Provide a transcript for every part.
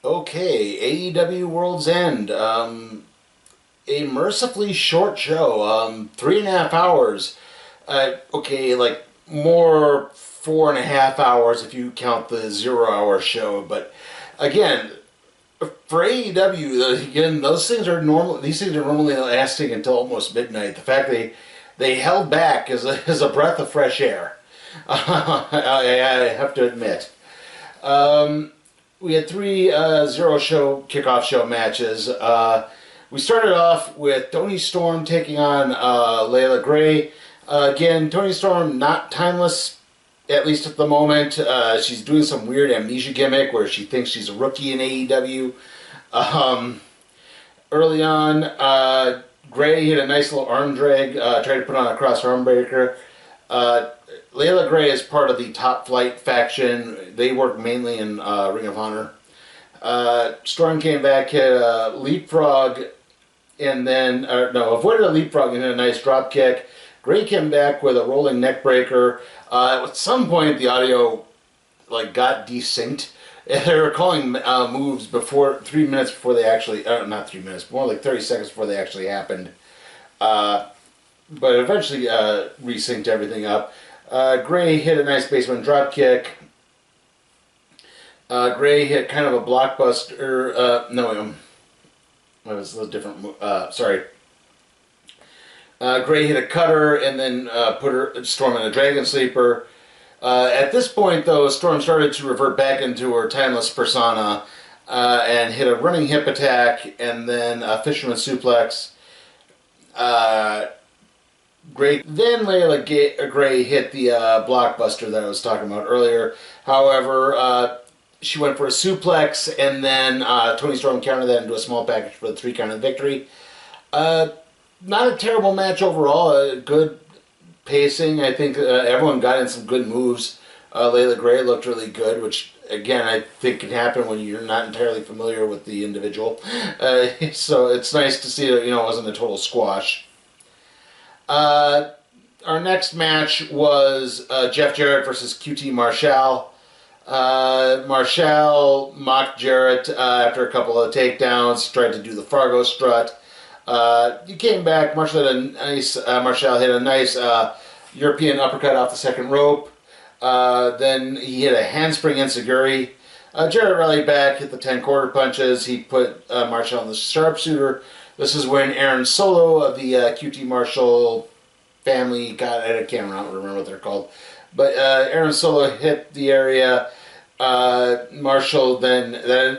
Okay, AEW World's End. A mercifully short show. 3.5 hours. Okay, like more 4.5 hours if you count the 0 hour show. But again, for AEW, again, those things are normal. These things are normally lasting until almost midnight. The fact they held back is a breath of fresh air. I have to admit. We had three kickoff show matches. We started off with Toni Storm taking on Layla Gray. Again, Toni Storm not timeless, at least at the moment. She's doing some weird amnesia gimmick where she thinks she's a rookie in AEW. Early on, Gray hit a nice little arm drag, tried to put on a cross arm breaker. Layla Gray is part of the Top Flight faction. They work mainly in Ring of Honor. Storm came back, hit a leapfrog, and then avoided a leapfrog and hit a nice drop kick. Gray came back with a rolling neck breaker. At some point, the audio got desynced. They were calling moves 3 minutes before they actually, not 3 minutes, more like 30 seconds before they actually happened. But eventually resynced everything up. Gray hit a nice basement drop kick. Gray hit kind of a blockbuster. It was a different move. Sorry. Gray hit a cutter and then put Storm in a Dragon Sleeper. At this point, though, Storm started to revert back into her timeless persona and hit a running hip attack and then a fisherman suplex. Then Layla Gray hit the blockbuster that I was talking about earlier. However, she went for a suplex, and then Toni Storm countered that into a small package for the 3-count victory. Not a terrible match overall. Good pacing. I think everyone got in some good moves. Layla Gray looked really good, which, again, I think can happen when you're not entirely familiar with the individual. So it's nice to see that it wasn't a total squash. Our next match was Jeff Jarrett versus QT Marshall. Marshall mocked Jarrett after a couple of takedowns, tried to do the Fargo strut. He came back. Marshall hit a nice European uppercut off the second rope. Then he hit a handspring enziguri. Jarrett rallied back, hit the 10 quarter punches. He put Marshall in the sharpshooter. This is when Aaron Solo of the QT Marshall family I can't remember what they're called. But Aaron Solo hit the area. Marshall then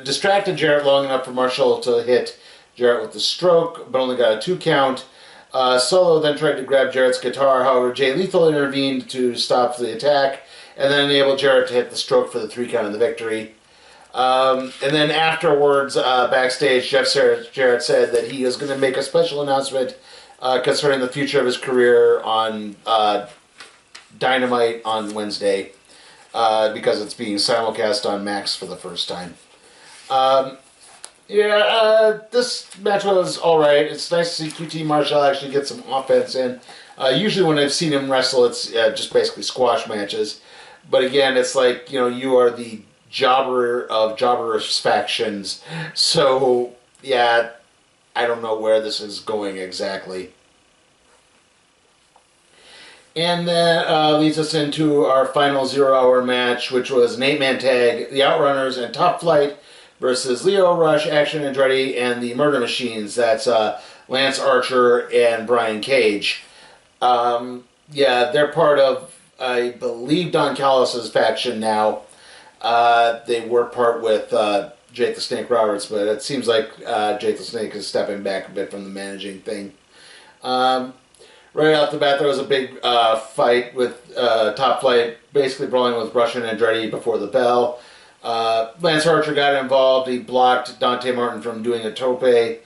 distracted Jarrett long enough for Marshall to hit Jarrett with the stroke, but only got a 2 count. Solo then tried to grab Jarrett's guitar. However, Jay Lethal intervened to stop the attack and then enabled Jarrett to hit the stroke for the 3 count of the victory. And then afterwards, backstage, Jeff Jarrett said that he is going to make a special announcement concerning the future of his career on Dynamite on Wednesday because it's being simulcast on Max for the first time. This match was alright. It's nice to see QT Marshall actually get some offense in. Usually when I've seen him wrestle, it's just basically squash matches. But again, it's like, you are the jobber of jobberish factions. So, yeah, I don't know where this is going exactly. And that leads us into our final 0-hour match, which was an 8-man tag, the Outrunners and Top Flight versus Leo Rush, Action Andretti, and the Murder Machines. That's Lance Archer and Brian Cage. They're part of, I believe, Don Callis' faction now. They were part with Jake the Snake Roberts, but it seems like Jake the Snake is stepping back a bit from the managing thing. Right off the bat, there was a big fight with Top Flight, basically brawling with Rush and Andretti before the bell. Lance Archer got involved. He blocked Dante Martin from doing a tope. The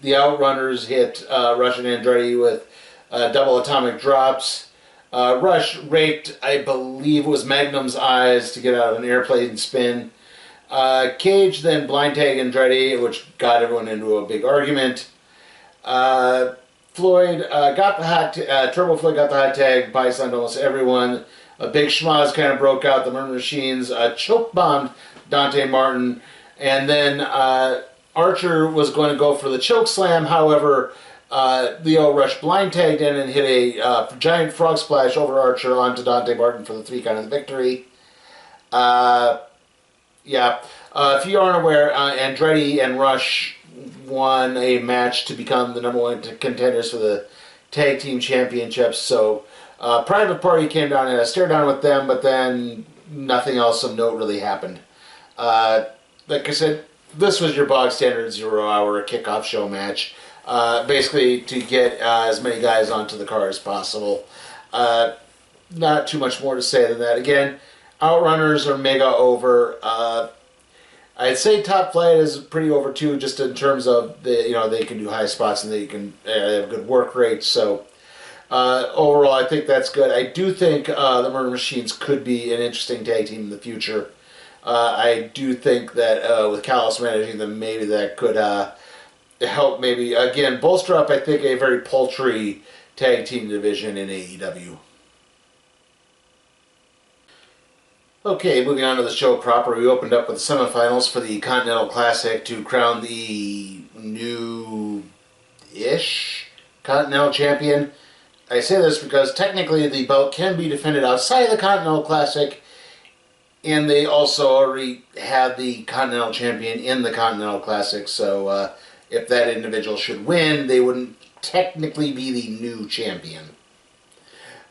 Outrunners hit Rush and Andretti with double atomic drops. Rush raked, I believe it was Magnum's eyes to get out of an airplane spin. Cage then blind tagged Andretti, which got everyone into a big argument. Turbo Floyd got the hot tag, bystanded almost everyone. A big schmoz kind of broke out. The Murder Machines choke bombed Dante Martin, and then Archer was going to go for the choke slam. However, Leo Rush blind tagged in and hit a giant frog splash over Archer onto Dante Martin for the 3 count of the victory. Yeah. If you aren't aware, Andretti and Rush won a match to become the #1 contenders for the tag team championships. So Private Party came down and had a stare down with them, but then nothing else of note really happened. Like I said, this was your bog standard 0-hour kickoff show match. Basically to get as many guys onto the card as possible. Not too much more to say than that. Again, Outrunners are mega over. I'd say Top Flight is pretty over too, just in terms of they can do high spots and they can have good work rates. So overall, I think that's good. I do think the Murder Machines could be an interesting tag team in the future. I do think that with Callis managing them, maybe that could help. Maybe again bolster up. I think a very paltry tag team division in AEW. Okay, moving on to the show proper, we opened up with the semifinals for the Continental Classic to crown the new-ish Continental Champion. I say this because technically the belt can be defended outside of the Continental Classic, and they also already had the Continental Champion in the Continental Classic, so if that individual should win, they wouldn't technically be the new champion.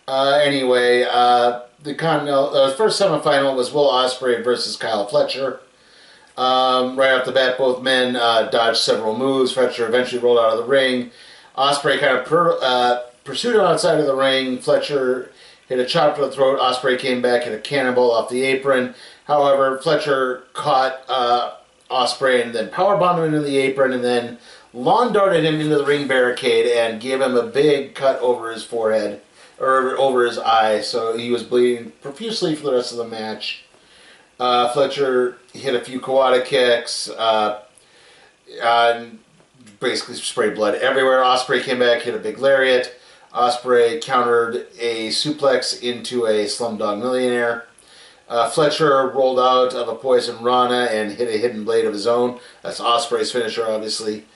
Anyway, the Continental first semifinal was Will Osprey versus Kyle Fletcher. Right off the bat, both men dodged several moves. Fletcher eventually rolled out of the ring. Osprey kind of pursued him outside of the ring. Fletcher hit a chop to the throat. Osprey came back, hit a cannonball off the apron. However, Fletcher caught Osprey and then powerbombed him into the apron and then lawn darted him into the ring barricade and gave him a big cut over his forehead. Or over his eye, so he was bleeding profusely for the rest of the match. Fletcher hit a few Kawada kicks, and basically sprayed blood everywhere. Osprey came back, hit a big lariat. Osprey countered a suplex into a Slumdog Millionaire. Fletcher rolled out of a Poison Rana and hit a hidden blade of his own. That's Osprey's finisher, obviously.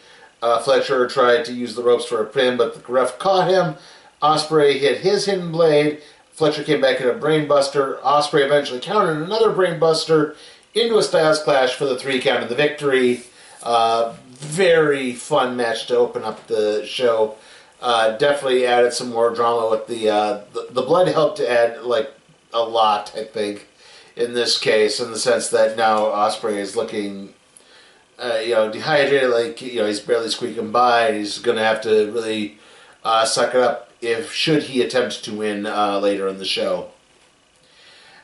Fletcher tried to use the ropes for a pin, but the ref caught him. Osprey hit his hidden blade. Fletcher came back in a brainbuster. Osprey eventually countered another brainbuster into a Styles Clash for the 3 count of the victory. Very fun match to open up the show. Definitely added some more drama with the blood helped to add like a lot, I think, in this case, in the sense that now Osprey is looking dehydrated, like he's barely squeaking by, and he's going to have to really suck it up should he attempt to win later in the show.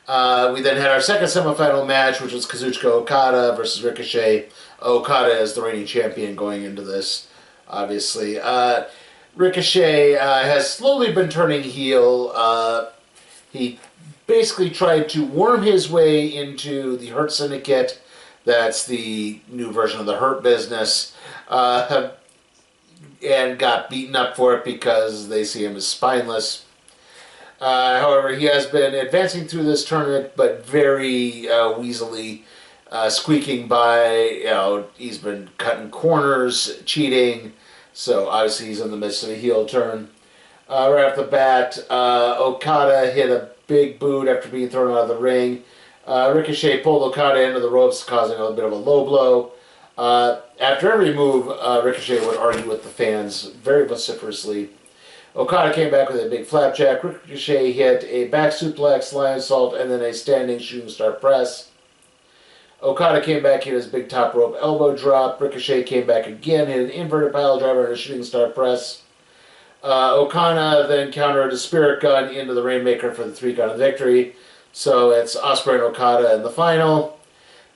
We then had our second semifinal match, which was Kazuchika Okada versus Ricochet. Okada is the reigning champion going into this, obviously. Ricochet has slowly been turning heel. He basically tried to worm his way into the Hurt Syndicate. That's the new version of the Hurt Business. And got beaten up for it because they see him as spineless. However, he has been advancing through this tournament, but very weaselly, squeaking by. He's been cutting corners, cheating, so obviously he's in the midst of a heel turn. Right off the bat, Okada hit a big boot after being thrown out of the ring. Ricochet pulled Okada into the ropes, causing a bit of a low blow. After every move, Ricochet would argue with the fans very vociferously. Okada came back with a big flapjack. Ricochet hit a back suplex, lion salt, and then a standing shooting star press. Okada came back, hit his big top rope elbow drop. Ricochet came back again, hit an inverted pile driver and a shooting star press. Okada then countered a spirit gun into the Rainmaker for the 3 count of victory. So it's Osprey and Okada in the final.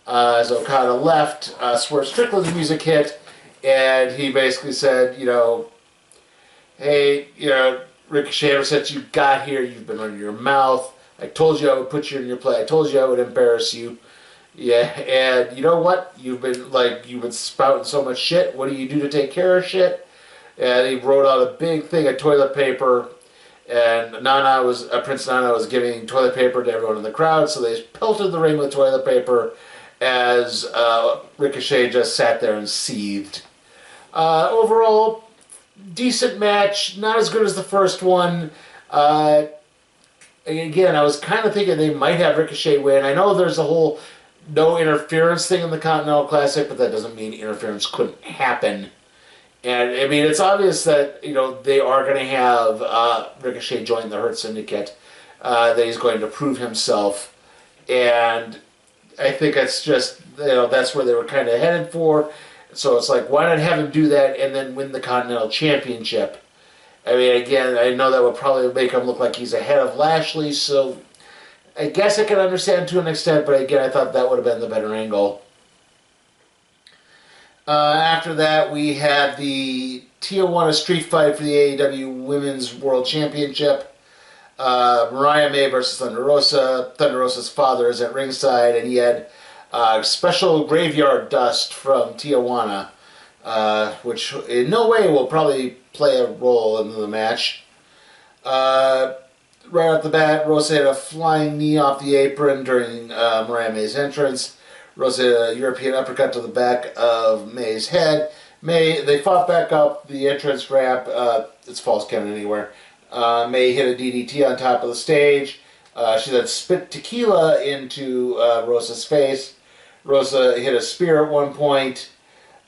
As Okada left, Swerve Strickland's music hit, and he basically said, hey, Ricochet, ever since you got here, you've been running your mouth. I told you I would put you in your place. I told you I would embarrass you. Yeah, and you know what? You've been spouting so much shit. What do you do to take care of shit? And he wrote out a big thing of toilet paper and Prince Nana was giving toilet paper to everyone in the crowd, so they pelted the ring with toilet paper as Ricochet just sat there and seethed. Overall, decent match, not as good as the first one. Again, I was kind of thinking they might have Ricochet win. I know there's a whole no interference thing in the Continental Classic, but that doesn't mean interference couldn't happen. And I mean, it's obvious that they are going to have Ricochet join the Hurt Syndicate. That he's going to prove himself, and I think it's just that's where they were kind of headed for. So it's like, why not have him do that and then win the Continental Championship? I mean, again, I know that would probably make him look like he's ahead of Lashley, so I guess I can understand to an extent, but again, I thought that would have been the better angle. After that, we had the Tijuana Street Fight for the AEW Women's World Championship. Mariah May versus Thunder Rosa. Thunder Rosa's father is at ringside, and he had special graveyard dust from Tijuana, which in no way will probably play a role in the match. Right off the bat, Rosa had a flying knee off the apron during Mariah May's entrance. Rosa had a European uppercut to the back of May's head. They fought back up the entrance ramp. It's false count anywhere. May hit a DDT on top of the stage. She then spit tequila into Rosa's face. Rosa hit a spear at one point.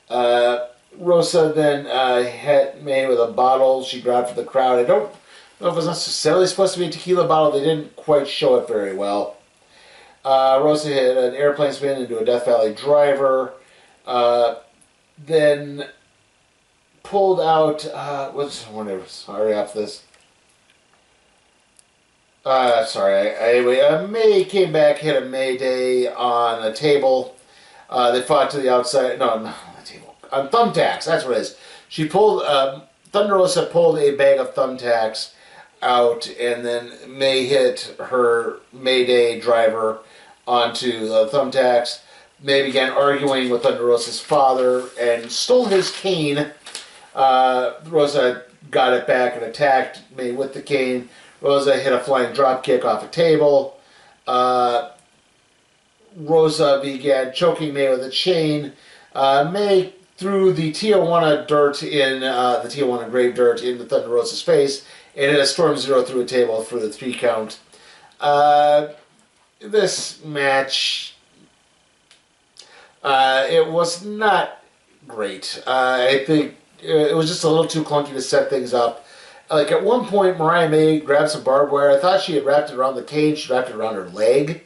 Rosa then hit May with a bottle she grabbed for the crowd. I don't know if it was necessarily supposed to be a tequila bottle. They didn't quite show it very well. Rosa hit an airplane spin into a Death Valley driver. Then pulled out... sorry off this. Anyway, May came back, hit a Mayday on a table. They fought to the outside. No, not on the table. On thumbtacks, that's what it is. She pulled... Thunder Rosa pulled a bag of thumbtacks out, and then May hit her Mayday driver onto the thumbtacks. May began arguing with Thunder Rosa's father and stole his cane. Rosa got it back and attacked May with the cane. Rosa hit a flying drop kick off a table. Rosa began choking May with a chain. May threw the Tijuana grave dirt into Thunder Rosa's face and hit a Storm Zero through a table for the 3 count. This match, it was not great. I think it was just a little too clunky to set things up. Like at one point, Mariah May grabbed some barbed wire. I thought she had wrapped it around the cage. She wrapped it around her leg.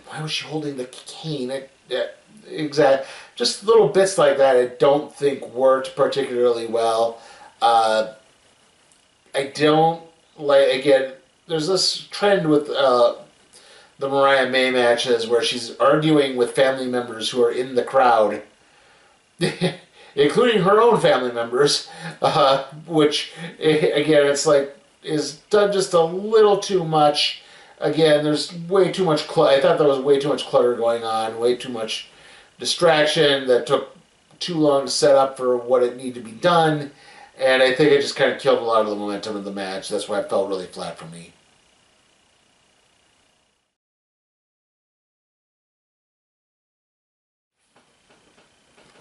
Why was she holding the cane? Exactly. Just little bits like that I don't think worked particularly well. I don't like, again, there's this trend with the Mariah May matches where she's arguing with family members who are in the crowd. Including her own family members, which, again, it's like, is done just a little too much. Again, there's way too much I thought there was way too much clutter going on, way too much distraction that took too long to set up for what it needed to be done, and I think it just kind of killed a lot of the momentum of the match. That's why it felt really flat for me.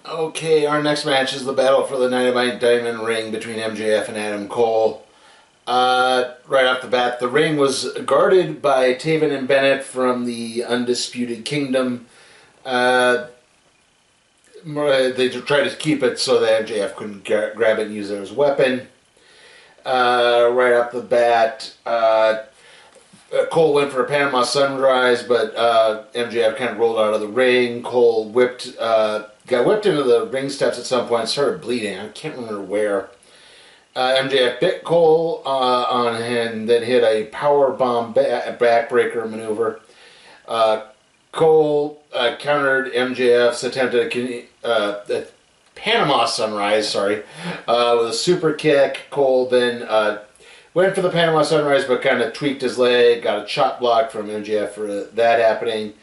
Okay, our next match is the battle for the Dynamite Diamond ring between MJF and Adam Cole. Right off the bat, the ring was guarded by Taven and Bennett from the Undisputed Kingdom. They tried to keep it so that MJF couldn't grab it and use it as a weapon. Right off the bat, Cole went for a Panama Sunrise, but MJF kind of rolled out of the ring. Cole got whipped into the ring steps at some point, started bleeding. I can't remember where. MJF bit Cole on him, then hit a power bomb backbreaker maneuver. Cole countered MJF's attempt at a Panama Sunrise, with a super kick. Cole then went for the Panama Sunrise, but kind of tweaked his leg, got a chop block from MJF for that happening.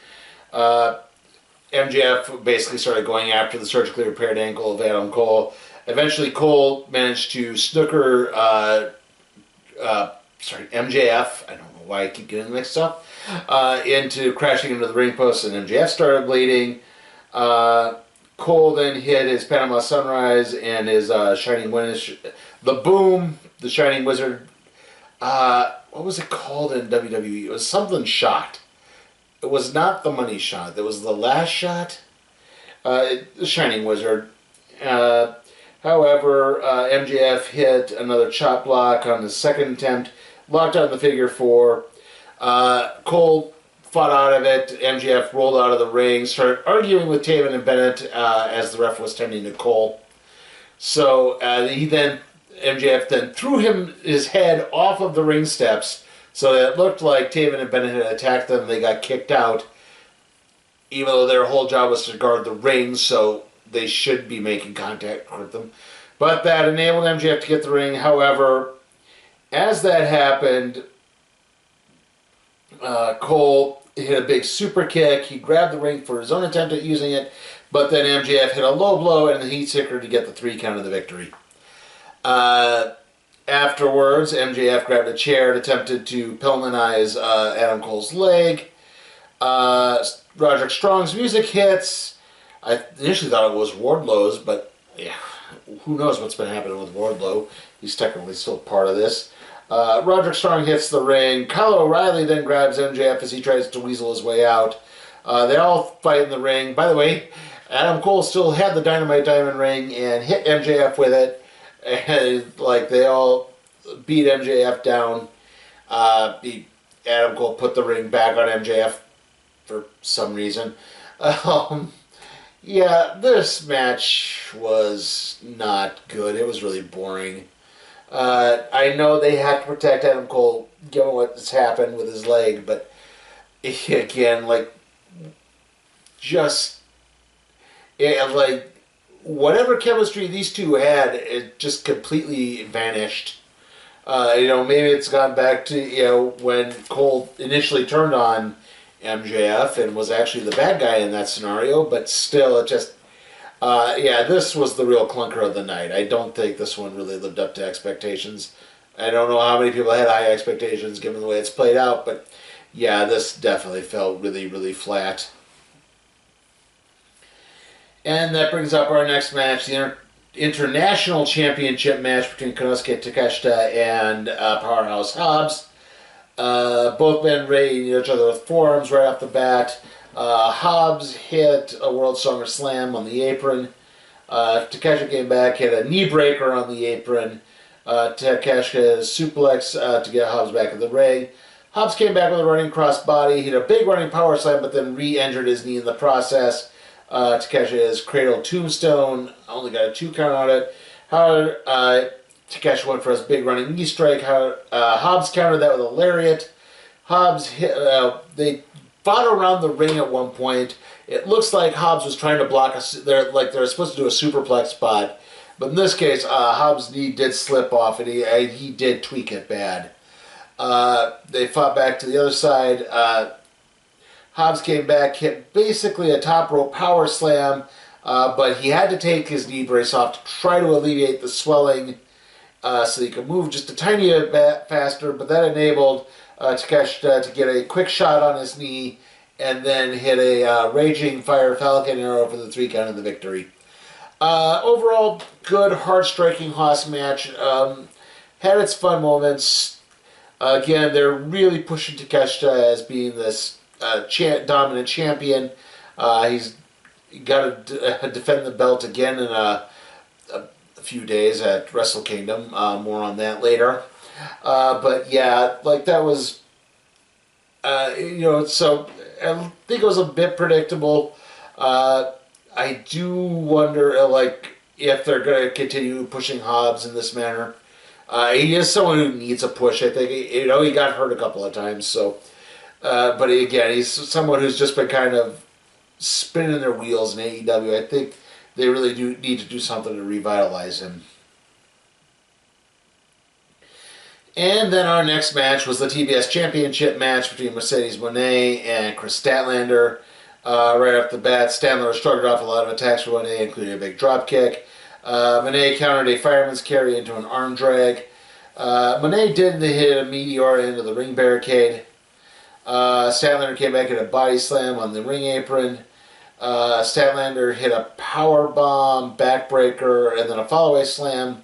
MJF basically started going after the surgically repaired ankle of Adam Cole. Eventually, Cole managed to snooker MJF, I don't know why I keep getting mixed up, into crashing into the ring post, and MJF started bleeding. Cole then hit his Panama Sunrise and his Shining Wizard, the Boom, the Shining Wizard. What was it called in WWE? It was something shot. It was not the money shot. It was the last shot. The Shining Wizard. However, MJF hit another chop block on the second attempt, locked on the figure 4. Cole fought out of it. MJF rolled out of the ring, started arguing with Taven and Bennett as the ref was tending to Cole. So MJF then threw his head off of the ring steps, so that it looked like Taven and Bennett had attacked them. They got kicked out, even though their whole job was to guard the ring, so they should be making contact with them. But that enabled MJF to get the ring. However, as that happened, Cole hit a big super kick. He grabbed the ring for his own attempt at using it, but then MJF hit a low blow and the heat seeker to get the 3 count of the victory. Afterwards, MJF grabbed a chair and attempted to Pillmanize Adam Cole's leg. Roderick Strong's music hits. I initially thought it was Wardlow's, but yeah, who knows what's been happening with Wardlow. He's technically still part of this. Roderick Strong hits the ring. Kyle O'Reilly then grabs MJF as he tries to weasel his way out. They all fight in the ring. By the way, Adam Cole still had the Dynamite Diamond ring and hit MJF with it. And they all beat MJF down. Adam Cole put the ring back on MJF for some reason. Yeah, this match was not good. It was really boring. I know they have to protect Adam Cole, given what's happened with his leg, but again, whatever chemistry these two had, it just completely vanished. Maybe it's gone back to, when Cole initially turned on MJF and was actually the bad guy in that scenario, but still, it just, this was the real clunker of the night. I don't think this one really lived up to expectations. I don't know how many people had high expectations given the way it's played out, but yeah, this definitely felt really, really flat. And that brings up our next match, the International Championship match between Konosuke Takeshita and Powerhouse Hobbs. Both men raiding each other with forearms right off the bat. Hobbs hit a World Summer Slam on the apron. Takeshita came back, hit a knee breaker on the apron. Takeshita's suplex to get Hobbs back in the ring. Hobbs came back with a running crossbody, hit a big running power slam, but then re-injured his knee in the process. Takeshita's cradle tombstone, only got a 2 count on it. Takeshita went for his big running knee strike. Hobbs countered that with a lariat. Hobbs hit, they fought around the ring at one point. It looks like Hobbs was trying to block they were supposed to do a superplex spot, but in this case, Hobbs' knee did slip off, and he did tweak it bad. They fought back to the other side. Hobbs came back, hit basically a top rope power slam, but he had to take his knee brace off to try to alleviate the swelling so he could move just a tiny bit faster, but that enabled Takeshita to get a quick shot on his knee and then hit a Raging Fire Falcon Arrow for the 3 count of the victory. Overall, good, hard-striking Haas match. Had its fun moments. Again, they're really pushing Takeshita as being this dominant champion. He's got to defend the belt again in a few days at Wrestle Kingdom. More on that later. But yeah, that was, so I think it was a bit predictable. I do wonder, if they're going to continue pushing Hobbs in this manner. He is someone who needs a push. I think, he got hurt a couple of times, so. But again, he's someone who's just been kind of spinning their wheels in AEW. I think they really do need to do something to revitalize him. And then our next match was the TBS Championship match between Mercedes Moné and Chris Statlander. Right off the bat, Statlander struggled off a lot of attacks for Moné, including a big drop kick. Moné countered a fireman's carry into an arm drag. Monet did hit a meteor into the ring barricade. Statlander came back and hit a body slam on the ring apron. Statlander hit a power bomb, backbreaker, and then a follow-away slam.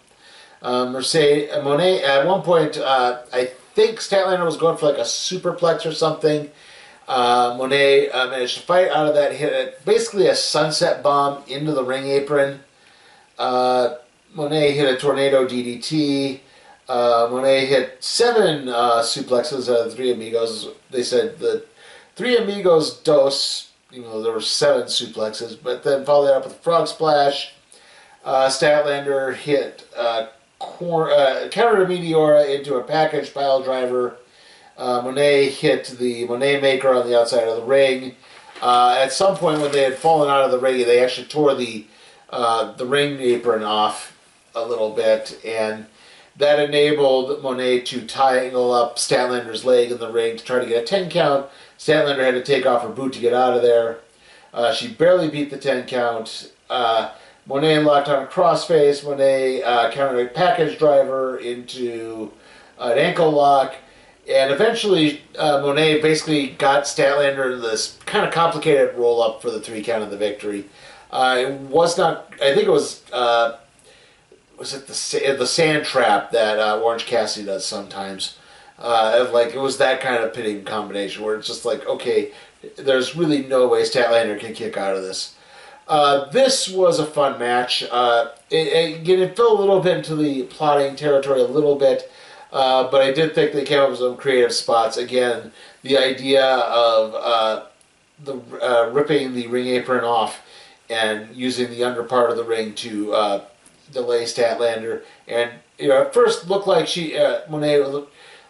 Monet, at one point, I think Statlander was going for like a superplex or something. Monet managed to fight out of that, hit basically a sunset bomb into the ring apron. Monet hit a tornado DDT. Monet hit 7 suplexes out of the Three Amigos. They said the Three Amigos dos, there were 7 suplexes, but then followed that up with a frog splash. Statlander hit countered a Meteora into a package pile driver. Monet hit the Monet Maker on the outside of the ring. At some point when they had fallen out of the ring, they actually tore the ring apron off a little bit, and that enabled Monet to tangle up Statlander's leg in the ring to try to get a 10 count. Statlander had to take off her boot to get out of there. She barely beat the 10 count. Monet locked on a crossface. Monet countered a package driver into an ankle lock. And eventually, Monet basically got Statlander in this kind of complicated roll-up for the 3 count of the victory. It was not, I think it was it the sand trap that Orange Cassidy does sometimes? It was that kind of pitting combination where it's just like, okay, there's really no way Statlander can kick out of this. This was a fun match. It fell a little bit into the plotting territory a little bit, but I did think they came up with some creative spots. Again, the idea of ripping the ring apron off and using the under part of the ring to delay Statlander, and at first looked like Monet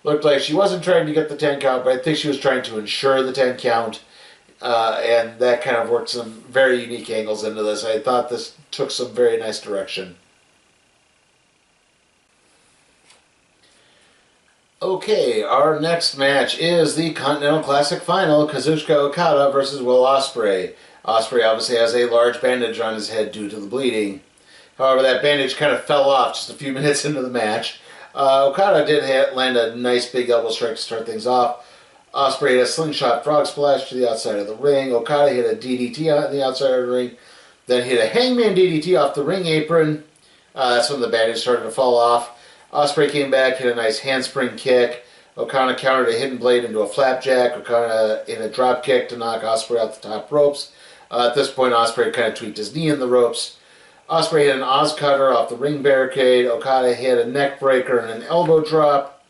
looked like she wasn't trying to get the 10 count, but I think she was trying to ensure the 10 count, and that kind of worked some very unique angles into this. I thought this took some very nice direction. Okay, our next match is the Continental Classic Final, Kazuchika Okada versus Will Osprey. Osprey obviously has a large bandage on his head due to the bleeding. However, that bandage kind of fell off just a few minutes into the match. Okada did land a nice big elbow strike to start things off. Osprey hit a slingshot frog splash to the outside of the ring. Okada hit a DDT on the outside of the ring. Then hit a hangman DDT off the ring apron. That's when the bandage started to fall off. Osprey came back, hit a nice handspring kick. Okada countered a hidden blade into a flapjack. Okada hit a drop kick to knock Osprey out the top ropes. At this point, Osprey kind of tweaked his knee in the ropes. Osprey hit an Oz cutter off the ring barricade. Okada hit a neck breaker and an elbow drop.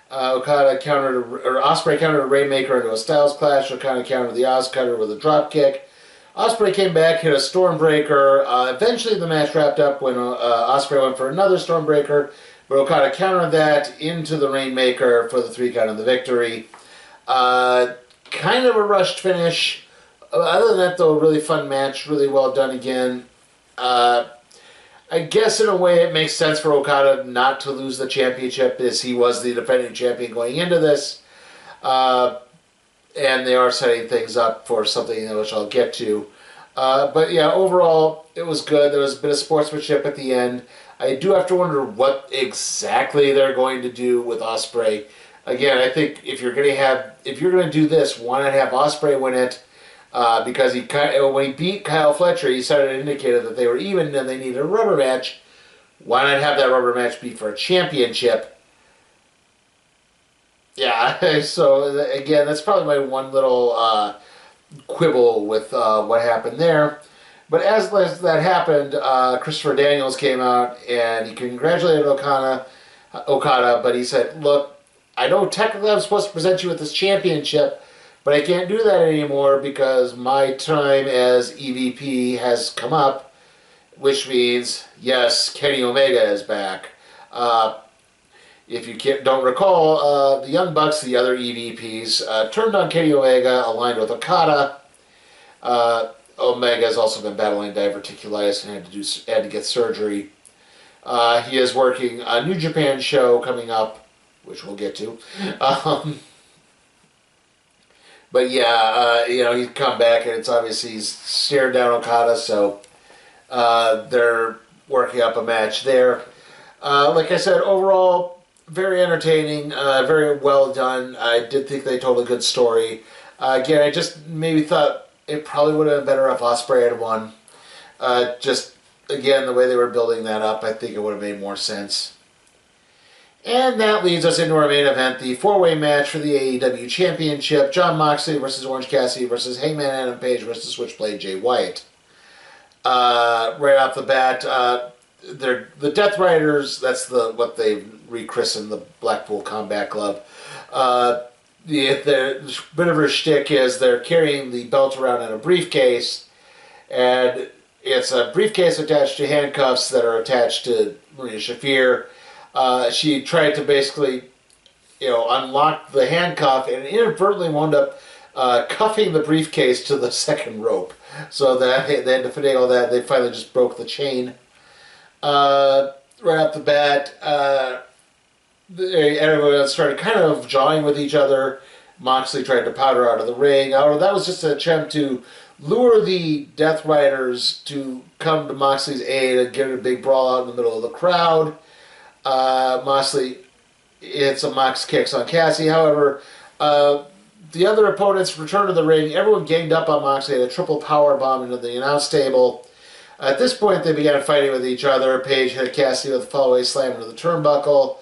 Osprey countered a Rainmaker into a Styles Clash. Okada countered the Oz cutter with a drop kick. Osprey came back, hit a Stormbreaker. Eventually the match wrapped up when Osprey went for another Stormbreaker, but Okada countered that into the Rainmaker for the 3 count of the victory. Kind of a rushed finish. Other than that, though, a really fun match, really well done again. I guess in a way it makes sense for Okada not to lose the championship, as he was the defending champion going into this. And they are setting things up for something which I'll get to. But yeah, overall, it was good. There was a bit of sportsmanship at the end. I do have to wonder what exactly they're going to do with Osprey. Again, I think if you're going to do this, why not have Osprey win it? Because when he beat Kyle Fletcher, he started to indicate that they were even and they needed a rubber match. Why not have that rubber match be for a championship? Yeah, so again, that's probably my one little quibble with what happened there. But as that happened, Christopher Daniels came out and he congratulated Okada, but he said, look, I know technically I'm supposed to present you with this championship, but I can't do that anymore because my time as EVP has come up, which means, yes, Kenny Omega is back. If you don't recall, the Young Bucks, the other EVPs, turned on Kenny Omega, aligned with Okada. Omega has also been battling diverticulitis and had to get surgery. He is working a New Japan show coming up, which we'll get to. But yeah, he's come back, and it's obviously he's stared down Okada, so they're working up a match there. Like I said, overall, very entertaining, very well done. I did think they told a good story. Again, I just maybe thought it probably would have been better if Osprey had won. Just, again, the way they were building that up, I think it would have made more sense. And that leads us into our main event, the four-way match for the AEW Championship. Jon Moxley versus Orange Cassidy versus Hangman Adam Page versus Switchblade Jay White. Right off the bat, they're the Death Riders. That's what they've rechristened the Blackpool Combat Club. The bit of her shtick is they're carrying the belt around in a briefcase, and it's a briefcase attached to handcuffs that are attached to Maria Shafir. She tried to basically, unlock the handcuff and inadvertently wound up cuffing the briefcase to the second rope. So that they had to finagle that. They finally just broke the chain. Right off the bat, everyone started kind of jawing with each other. Moxley tried to powder out of the ring. However, that was just an attempt to lure the Death Riders to come to Moxley's aid and get a big brawl out in the middle of the crowd. Moxley hits some Mox kicks on Cassie. However, the other opponents returned to the ring. Everyone ganged up on Moxley, had a triple power bomb into the announce table. At this point, they began fighting with each other. Page hit Cassidy with a fallaway slam into the turnbuckle.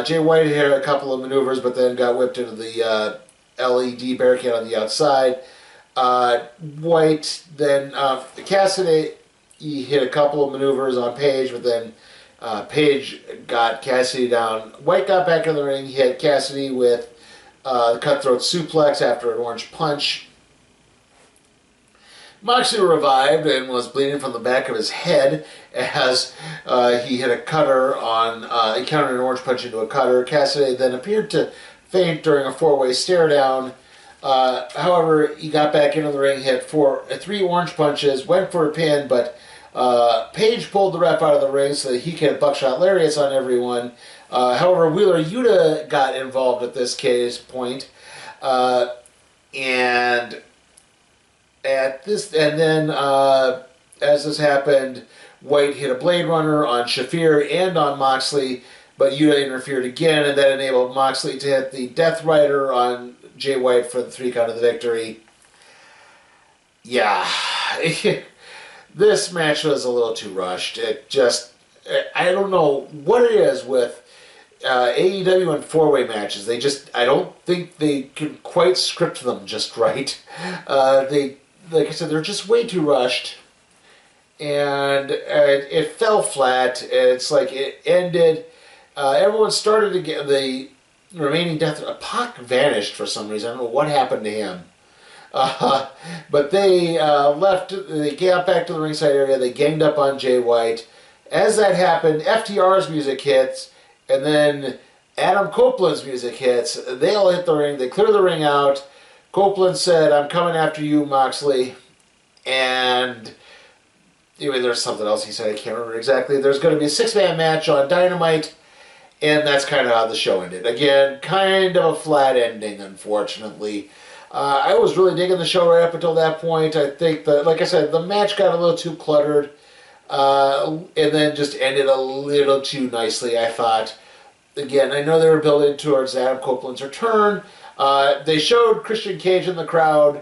Jay White hit a couple of maneuvers, but then got whipped into the LED barricade on the outside. White then, Cassidy, he hit a couple of maneuvers on Page, but then Page got Cassidy down. White got back in the ring. He hit Cassidy with the cutthroat suplex after an orange punch. Moxley revived and was bleeding from the back of his head as he hit a cutter on, he countered an orange punch into a cutter. Cassidy then appeared to faint during a four-way stare down. However, he got back into the ring, hit three orange punches, went for a pin, but Page pulled the ref out of the ring so that he could have buckshot lariats on everyone. However, Wheeler Yuta got involved at this point, and then as this happened, White hit a Blade Runner on Shafir and on Moxley, but Yuta interfered again, and that enabled Moxley to hit the Death Rider on Jay White for the 3 count of the victory. Yeah. This match was a little too rushed. I don't know what it is with AEW and four-way matches. I don't think they can quite script them just right. Like I said, they're just way too rushed. And it fell flat. It's like it ended. Everyone started to get the remaining Death. Pac vanished for some reason. I don't know what happened to him. But they left. They got back to the ringside area. They ganged up on Jay White. As that happened, FTR's music hits, and then Adam Copeland's music hits. They all hit the ring. They clear the ring out. Copeland said, "I'm coming after you, Moxley." And anyway, there's something else he said. I can't remember exactly. There's going to be a 6-man match on Dynamite, and that's kind of how the show ended. Again, kind of a flat ending, unfortunately. I was really digging the show right up until that point. I think that, like I said, the match got a little too cluttered, and then just ended a little too nicely, I thought. Again, I know they were building towards Adam Copeland's return. They showed Christian Cage in the crowd.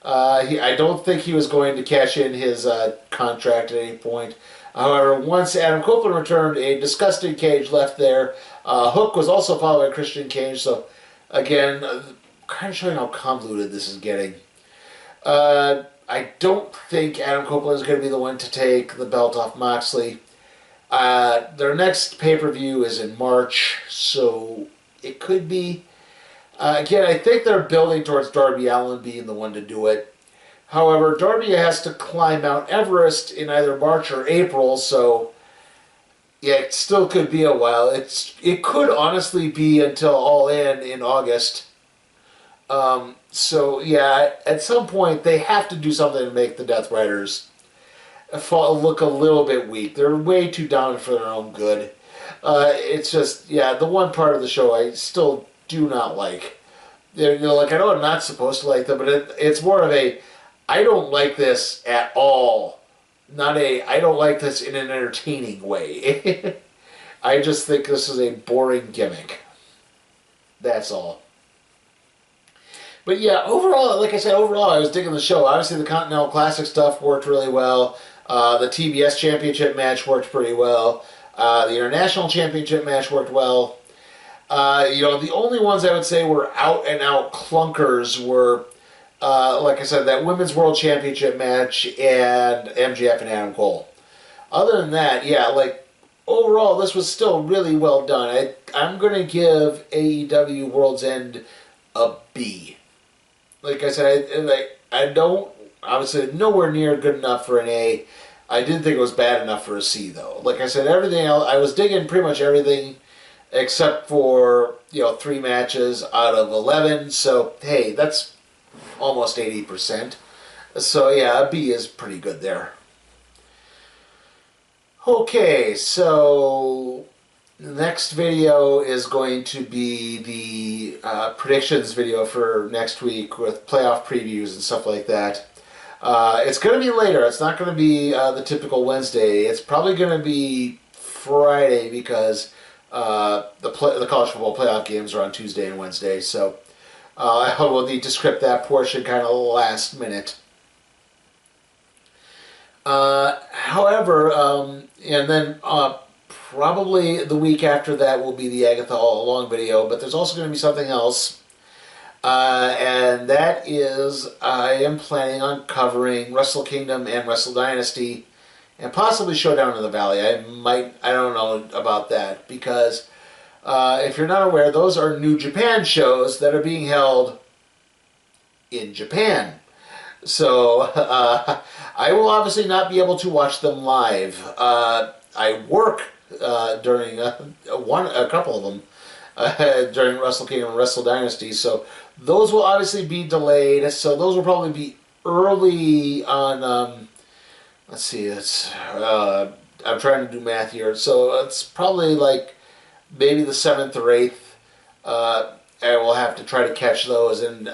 I don't think he was going to cash in his contract at any point. However, once Adam Copeland returned, a disgusting Cage left there. Hook was also following Christian Cage, so again, kind of showing how convoluted this is getting. I don't think Adam Copeland is going to be the one to take the belt off Moxley. Their next pay-per-view is in March, so it could be. Again, I think they're building towards Darby Allin being the one to do it. However, Darby has to climb Mount Everest in either March or April, so yeah, it still could be a while. It could honestly be until All In August. So yeah, at some point they have to do something to make the Death Riders look a little bit weak. They're way too down for their own good. It's just, yeah, the one part of the show I still do not like. I know I'm not supposed to like them, but it's more of a, I don't like this at all. Not a, I don't like this in an entertaining way. I just think this is a boring gimmick. That's all. But yeah, overall, like I said, overall, I was digging the show. Obviously, the Continental Classic stuff worked really well. The TBS Championship match worked pretty well. The International Championship match worked well. The only ones I would say were out-and-out clunkers were, like I said, that Women's World Championship match and MJF and Adam Cole. Other than that, yeah, like, overall, this was still really well done. I'm going to give AEW World's End a B. Like I said, I don't, obviously, nowhere near good enough for an A. I didn't think it was bad enough for a C, though. Like I said, everything else, I was digging pretty much everything except for, 3 matches out of 11. So, hey, that's almost 80%. So, yeah, a B is pretty good there. Okay, so the next video is going to be the predictions video for next week with playoff previews and stuff like that. It's going to be later. It's not going to be the typical Wednesday. It's probably going to be Friday because the college football playoff games are on Tuesday and Wednesday. So I will need to script that portion kind of last minute. However, and then probably the week after that will be the Agatha All Along video, but there's also going to be something else, and that is I am planning on covering Wrestle Kingdom and Wrestle Dynasty, and possibly Showdown in the Valley. I don't know about that, because if you're not aware, those are New Japan shows that are being held in Japan. So, I will obviously not be able to watch them live. I work during a couple of them during Wrestle Kingdom and Wrestle Dynasty, so those will obviously be delayed. So those will probably be early on. Let's see, I'm trying to do math here, so it's probably like maybe the 7th or 8th. I will have to try to catch those and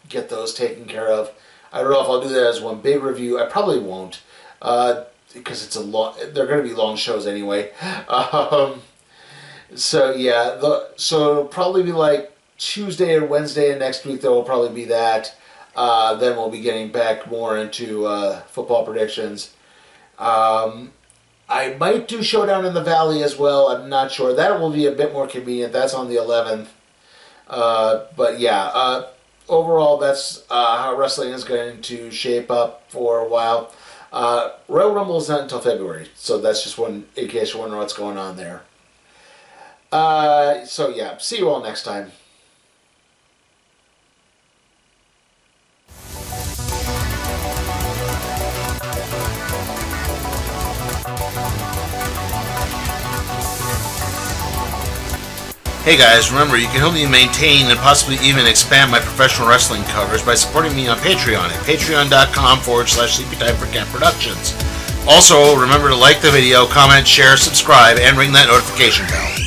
get those taken care of. I don't know if I'll do that as one big review. I probably won't, because it's they're going to be long shows anyway. So yeah, so it'll probably be like Tuesday or Wednesday of next week. There will probably be that. Then we'll be getting back more into football predictions. I might do Showdown in the Valley as well. I'm not sure. That will be a bit more convenient. That's on the 11th. But yeah. Overall, that's how wrestling is going to shape up for a while. Royal Rumble is not until February, so that's just one, in case you're wondering what's going on there. So yeah, see you all next time. Hey guys, remember you can help me maintain and possibly even expand my professional wrestling covers by supporting me on Patreon at patreon.com/SleepyTimeForCat Productions. Also, remember to like the video, comment, share, subscribe, and ring that notification bell.